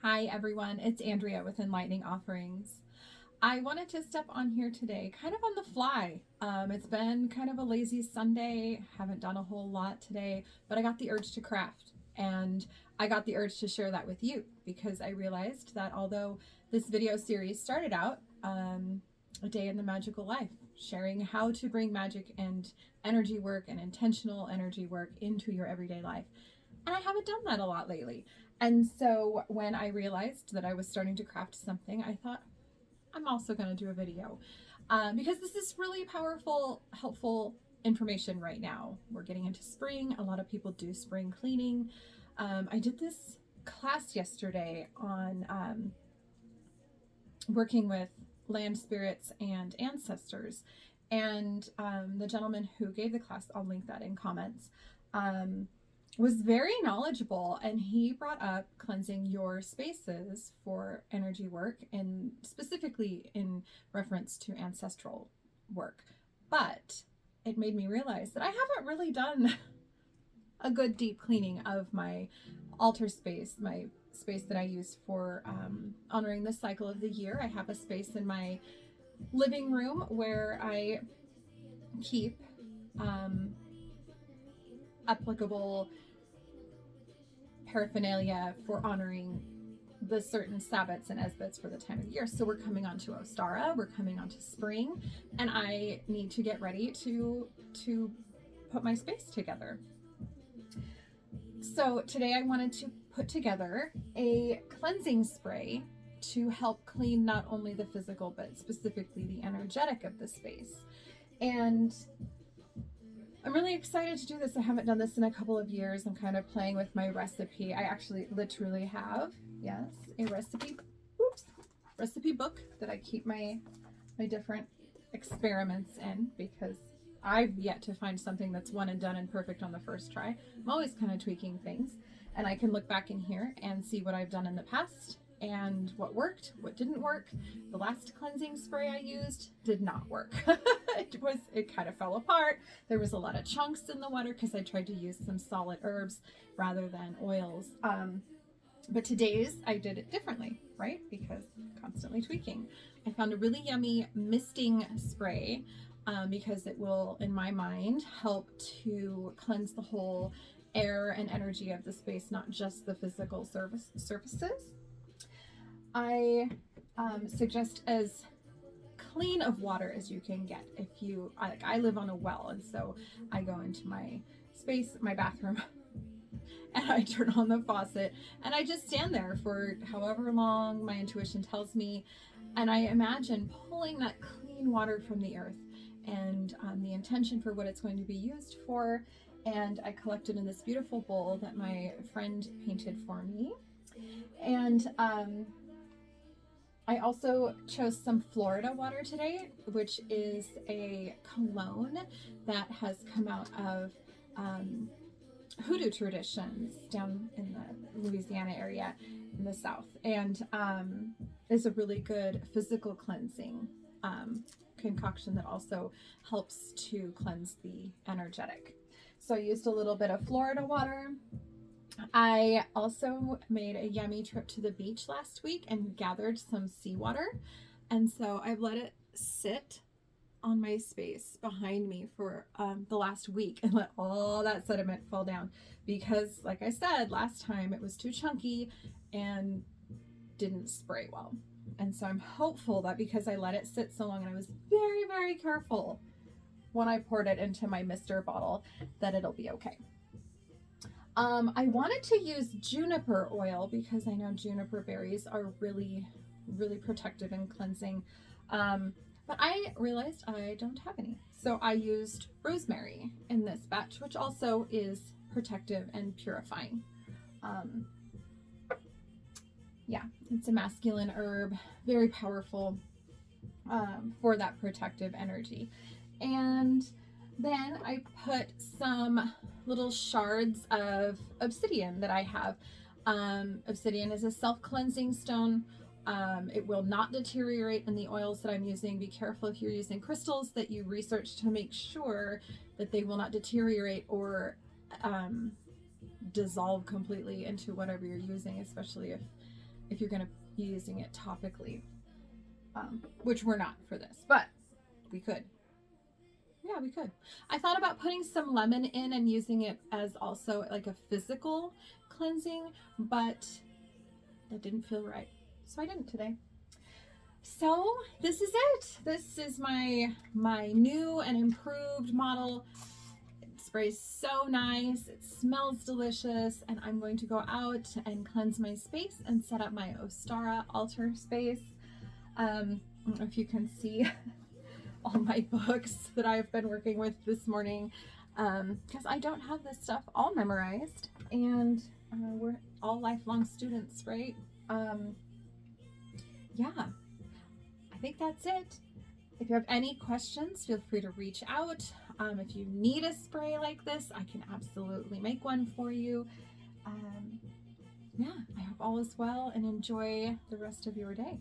Hi everyone, it's Andrea with Enlightening Offerings. I wanted to step on here today, kind of on the fly. It's been kind of a lazy Sunday, haven't done a whole lot today, but I got the urge to craft. And I got the urge to share that with you because I realized that although this video series started out a day in the magical life, sharing how to bring magic and energy work and intentional energy work into your everyday life. And I haven't done that a lot lately. And so when I realized that I was starting to craft something, I thought, I'm also going to do a video because this is really powerful, helpful information right now. We're getting into spring. A lot of people do spring cleaning. I did this class yesterday on working with land spirits and ancestors. And the gentleman who gave the class, I'll link that in comments, was very knowledgeable, and he brought up cleansing your spaces for energy work, and specifically in reference to ancestral work. But it made me realize that I haven't really done a good deep cleaning of my altar space, my space that I use for honoring the cycle of the year. I have a space in my living room where I keep applicable paraphernalia for honoring the certain Sabbats and Esbats for the time of the year. So we're coming on to Ostara, we're coming on to spring, and I need to get ready to put my space together. So today I wanted to put together a cleansing spray to help clean not only the physical but specifically the energetic of the space. And I'm really excited to do this. I haven't done this in a couple of years. I'm kind of playing with my recipe. I actually literally have, yes, a recipe book that I keep my different experiments in because I've yet to find something that's one and done and perfect on the first try. I'm always kind of tweaking things, and I can look back in here and see what I've done in the past and what worked, what didn't work. The last cleansing spray I used did not work. It kind of fell apart. There was a lot of chunks in the water because I tried to use some solid herbs rather than oils. But today's I did it differently, right? Because constantly tweaking. I found a really yummy misting spray because it will, in my mind, help to cleanse the whole air and energy of the space, not just the physical surfaces. I suggest as clean of water as you can get. If you like, I live on a well, and so I go into my space, my bathroom, and I turn on the faucet, and I just stand there for however long my intuition tells me, and I imagine pulling that clean water from the earth and the intention for what it's going to be used for. And I collect it in this beautiful bowl that my friend painted for me. And I also chose some Florida water today, which is a cologne that has come out of hoodoo traditions down in the Louisiana area in the South, and is a really good physical cleansing concoction that also helps to cleanse the energetic. So I used a little bit of Florida water. I also made a yummy trip to the beach last week and gathered some seawater. And so I've let it sit on my space behind me for the last week and let all that sediment fall down because, like I said, last time it was too chunky and didn't spray well. And so I'm hopeful that because I let it sit so long and I was very, very careful when I poured it into my mister bottle, that it'll be okay. I wanted to use juniper oil because I know juniper berries are really, really protective and cleansing. But I realized I don't have any. So I used rosemary in this batch, which also is protective and purifying. Yeah, it's a masculine herb, very powerful for that protective energy. And then I put some little shards of obsidian that I have. Obsidian is a self-cleansing stone. It will not deteriorate in the oils that I'm using. Be careful if you're using crystals that you research to make sure that they will not deteriorate or dissolve completely into whatever you're using, especially if if you're going to be using it topically, which we're not for this, but we could. Yeah, we could. I thought about putting some lemon in and using it as also like a physical cleansing, but that didn't feel right, so I didn't today. So this is it. This is my new and improved model. It sprays so nice, it smells delicious, and I'm going to go out and cleanse my space and set up my Ostara altar space. I don't know if you can see all my books that I've been working with this morning, because I don't have this stuff all memorized, and we're all lifelong students, right? Yeah, I think that's it. If you have any questions, feel free to reach out. If you need a spray like this, I can absolutely make one for you. Yeah, I hope all is well, and enjoy the rest of your day.